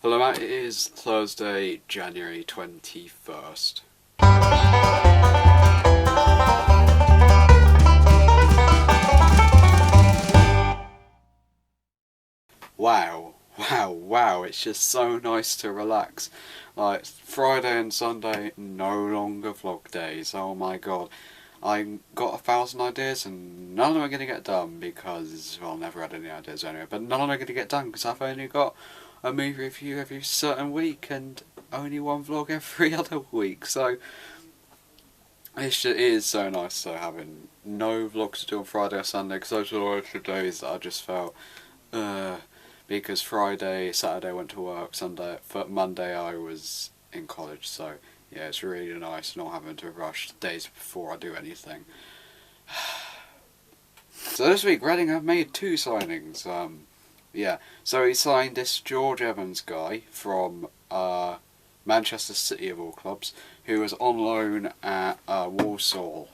Hello Matt, it is Thursday, January 21st. Wow, it's just so nice to relax. Like, Friday and Sunday, no longer vlog days, oh my god. I got 1,000 ideas and none of them are going to get done because, well, I never had any ideas anyway, but none of them are going to get done because I've only got a movie review every certain week and only one vlog every other week, so it is so nice having no vlogs to do on Friday or Sunday because those were the days that I just felt, because Friday, Saturday I went to work, Monday I was in college, so yeah, it's really nice not having to rush the days before I do anything. So this week, Reading have made two signings. So he signed this George Evans guy from Manchester City of all clubs, who was on loan at Walsall.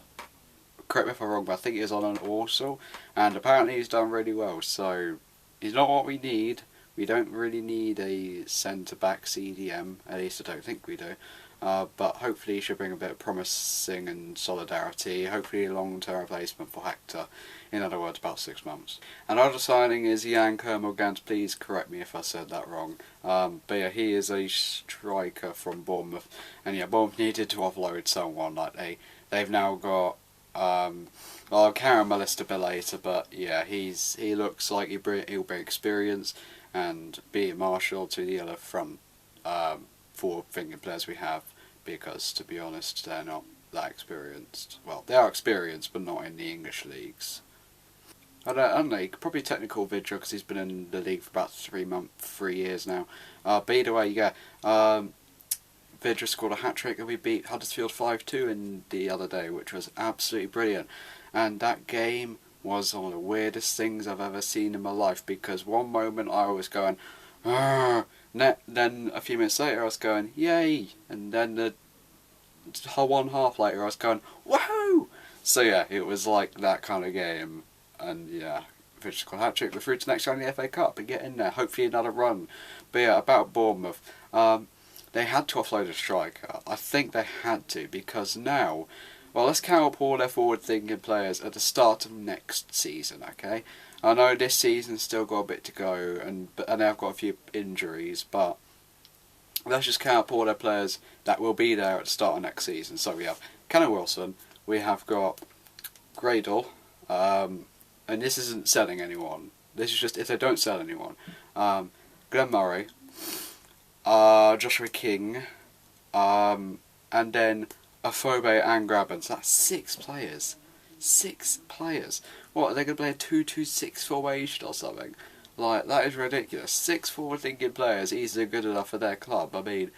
Correct me if I'm wrong, but I think he was on loan at Walsall, and apparently he's done really well. So he's not what we need. We don't really need a centre-back CDM, at least I don't think we do. But hopefully he should bring a bit of promising and solidarity, hopefully a long-term replacement for Hector, in other words about 6 months. Another signing is Jan Kermorgant, please correct me if I said that wrong, but yeah, he is a striker from Bournemouth, and yeah, Bournemouth needed to offload someone. Like they've now got, I'll carry on my list a bit later, but yeah, he looks like he'll bring experience and be a marshal to the other front forward-thinking players we have, because to be honest, they're not that experienced. Well, they are experienced, but not in the English leagues. I don't know, probably technical Vidra because he's been in the league for about 3 years now. But either way, yeah, Vidra scored a hat-trick and we beat Huddersfield 5-2 in the other day, which was absolutely brilliant. And that game was one of the weirdest things I've ever seen in my life, because one moment I was going, "Argh!" Then a few minutes later I was going, yay, and then the one half later I was going, woohoo! So yeah, it was like that kind of game, and yeah, Fitch got a hat-trick, we're through to next round in the FA Cup and get in there, hopefully another run. But yeah, about Bournemouth, they had to offload a striker. I think they had to, because now, well, let's count up all their forward-thinking players at the start of next season, okay? I know this season's still got a bit to go, and they've got a few injuries, but let's just count up all their players that will be there at the start of next season. So we have Callum Wilson, we have got Gradle, and this isn't selling anyone, this is just if they don't sell anyone, Glenn Murray, Joshua King, and then Afobe and Graben. So that's 6 players. 6 players. What, are they going to play a 2-2-6 formation or something? Like, that is ridiculous. 6 forward-thinking players easily good enough for their club. I mean,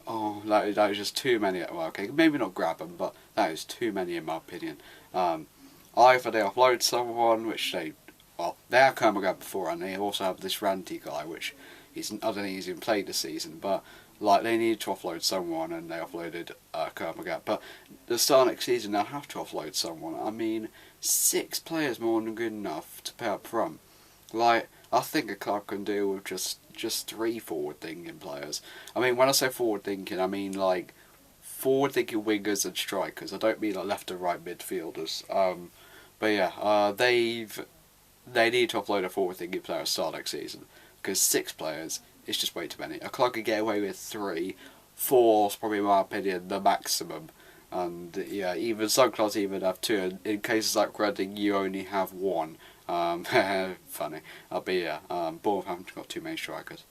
oh, that is just too many. Well, okay, maybe not Graben, but that is too many in my opinion. Either they offload someone, which they have Kermorgant before, and they also have this Ranty guy, which I don't think he's even played this season, but like, they needed to offload someone, and they offloaded Kermorgant. But the start of next season, they'll have to offload someone. I mean, 6 players more than good enough to pay up front. Like, I think a club can deal with just 3 forward-thinking players. I mean, when I say forward-thinking, I mean like forward-thinking wingers and strikers. I don't mean like left and right midfielders. But yeah, they need to offload a forward-thinking player at start next season, because 6 players is just way too many. A club could get away with 3, 4 is probably, in my opinion, the maximum. And yeah, even some clubs even have 2. And in cases like Reading, you only have 1. Funny. But yeah, Bournemouth haven't got too many strikers.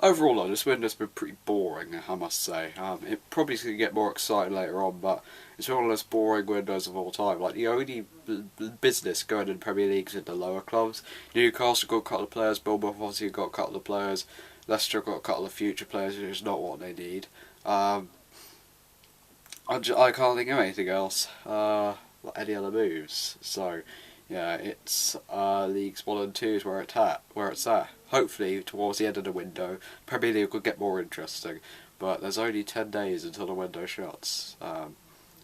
Overall though, this window's been pretty boring, I must say. It probably is going to get more exciting later on, but it's one of the most boring windows of all time. Like, the only business going in the Premier League is in the lower clubs. Newcastle got a couple of players, Bournemouth obviously got a couple of players, Leicester got a couple of future players, which is not what they need. I can't think of anything else, like any other moves. So yeah, it's Leagues 1 and 2 is where it's at. Hopefully towards the end of the window, Premier League will get more interesting. But there's only 10 days until the window shuts.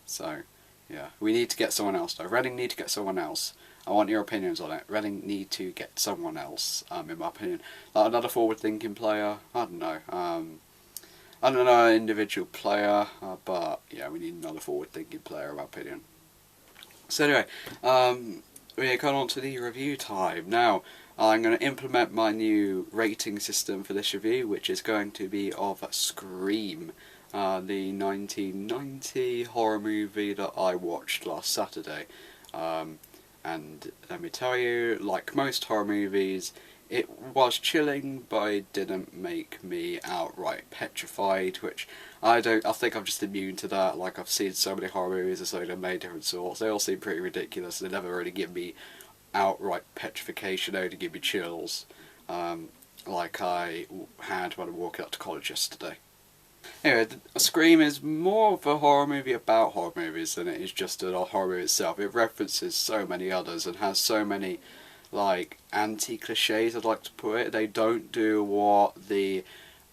So Yeah, we need to get someone else though. Reading need to get someone else. I want your opinions on it. Reading need to get someone else, in my opinion. Like another forward-thinking player, I don't know. I don't know, an individual player, but yeah, we need another forward-thinking player, in my opinion. So anyway, we're going on to the review time. Now, I'm going to implement my new rating system for this review, which is going to be of Scream, the 1990 horror movie that I watched last Saturday. And let me tell you, like most horror movies, it was chilling, but it didn't make me outright petrified, which I think I'm just immune to that. Like, I've seen so many horror movies, and so they're made different sorts. They all seem pretty ridiculous. They never really give me outright petrification, only give me chills, like I had when I walked up to college yesterday. Anyway, Scream is more of a horror movie about horror movies than it is just a horror movie itself. It references so many others and has so many, like, anti-cliches, I'd like to put it. They don't do what the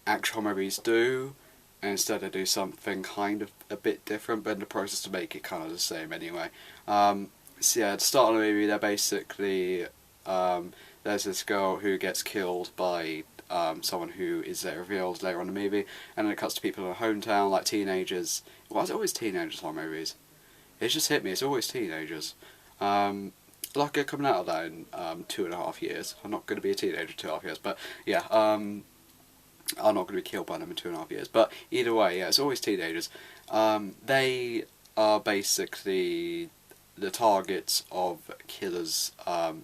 actual movies do, and instead they do something kind of a bit different, but in the process to make it kind of the same anyway. So yeah, at the start of the movie, they're basically, there's this girl who gets killed by someone who is revealed later on in the movie, and then it cuts to people in a hometown, like teenagers. Why is it always teenagers in horror movies? It's just hit me, it's always teenagers. Like coming out of that in 2.5 years. I'm not going to be a teenager in 2.5 years, but yeah, I'm not going to be killed by them in 2.5 years. But either way, yeah, it's always teenagers. They are basically the targets of killers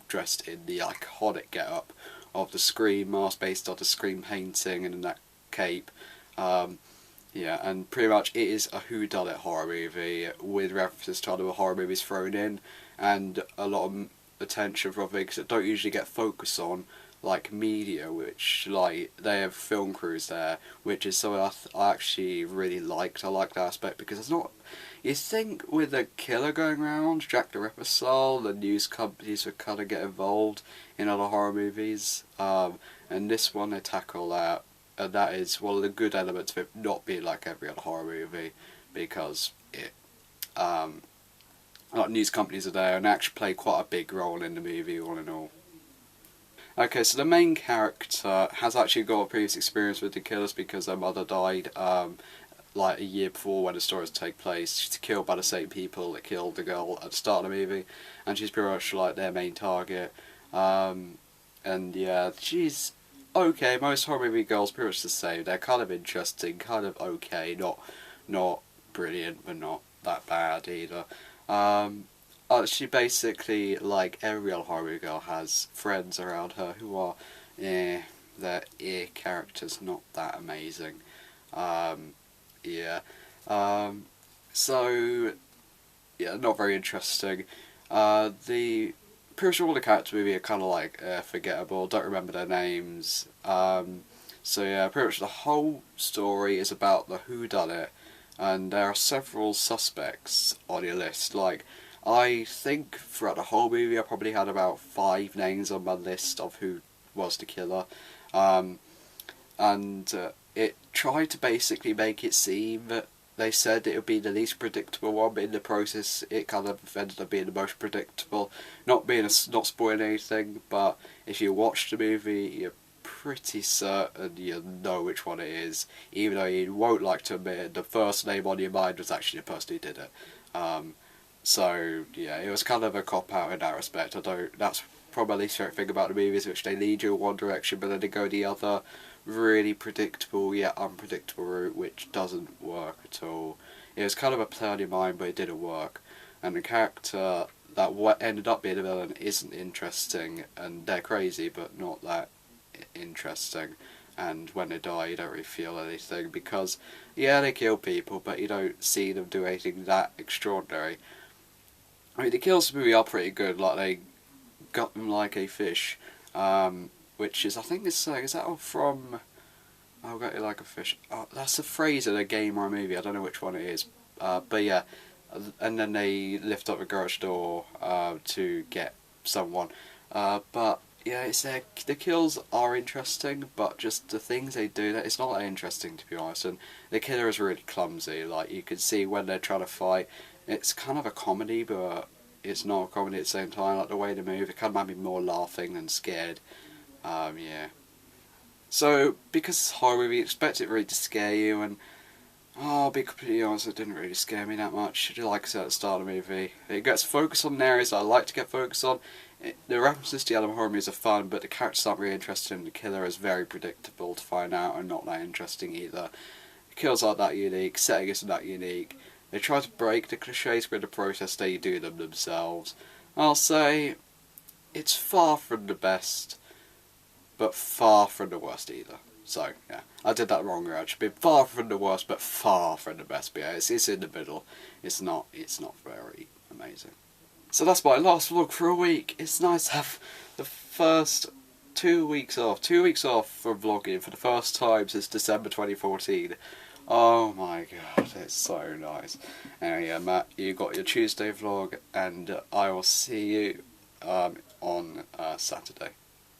dressed in the iconic get-up of the Scream mask based on the Scream painting and in that cape. Yeah, and pretty much it is a whodunit horror movie with references to other horror movies thrown in, and a lot of attention for things that don't usually get focused on, like media, which, like, they have film crews there, which is something I actually really liked. I like that aspect because it's not. You think with a killer going around, Jack the Ripper style, the news companies would kind of get involved in other horror movies, and this one they tackle that, and that is one of the good elements of it not being like every other horror movie, because it, like, news companies are there and actually play quite a big role in the movie, all in all. Okay, so the main character has actually got a previous experience with the killers because her mother died like a year before when the stories take place. She's killed by the same people that killed the girl at the start of the movie, and she's pretty much like their main target. And yeah, she's okay. Most horror movie girls pretty much the same. They're kind of interesting, kind of okay, not brilliant, but not that bad either. She basically, like every other horror movie girl, has friends around her who are, their characters not that amazing. Yeah. So, yeah, not very interesting. The pretty much all the characters in the movie are kind of like forgettable. Don't remember their names. So yeah, pretty much the whole story is about the whodunit, and there are several suspects on your list. Like, I think throughout the whole movie, I probably had about 5 names on my list of who was the killer, and it tried to basically make it seem that they said it would be the least predictable one, but in the process it kind of ended up being the most predictable. Not spoiling anything, but if you watch the movie, you're pretty certain you know which one it is, even though you won't like to admit the first name on your mind was actually the person who did it. So yeah, it was kind of a cop-out in that respect. That's probably my least favourite thing about the movies, which they lead you in one direction but then they go the other. Really predictable yet unpredictable route, which doesn't work at all. It was kind of a play on your mind, but it didn't work. And the character that ended up being a villain isn't interesting, and they're crazy, but not that interesting. And when they die, you don't really feel anything, because, yeah, they kill people, but you don't see them do anything that extraordinary. I mean, the kills in the movie are pretty good, like they gut them like a fish, which is, I think is that all from, I'll get it like a fish. Oh, that's a phrase in a game or a movie, I don't know which one it is. But yeah, and then they lift up a garage door to get someone. But yeah, the kills are interesting, but just the things they do, it's not that interesting, to be honest. And the killer is really clumsy. Like, you can see when they're trying to fight, It's kind of a comedy, but it's not a comedy at the same time. Like the way they move, it kind of made me more laughing than scared. Yeah. So, because it's a horror movie, expect it really to scare you, and I'll be completely honest, it didn't really scare me that much. Like I said at the start of the movie, it gets focused on areas I like to get focused on. The references to the other horror movies are fun, but the characters aren't really interesting, and the killer is very predictable to find out and not that interesting either. The kills aren't that unique, setting isn't that unique. They try to break the cliches, but in the process they do them themselves. I'll say, it's far from the best, but far from the worst either. So, yeah, I did that wrong actually. Far from the worst, but far from the best. But yeah, it's in the middle. It's not very amazing. So that's my last vlog for a week. It's nice to have the first 2 weeks off. 2 weeks off from vlogging for the first time since December 2014. Oh my god, it's so nice. Anyway, yeah, Matt, you got your Tuesday vlog, and I will see you on Saturday.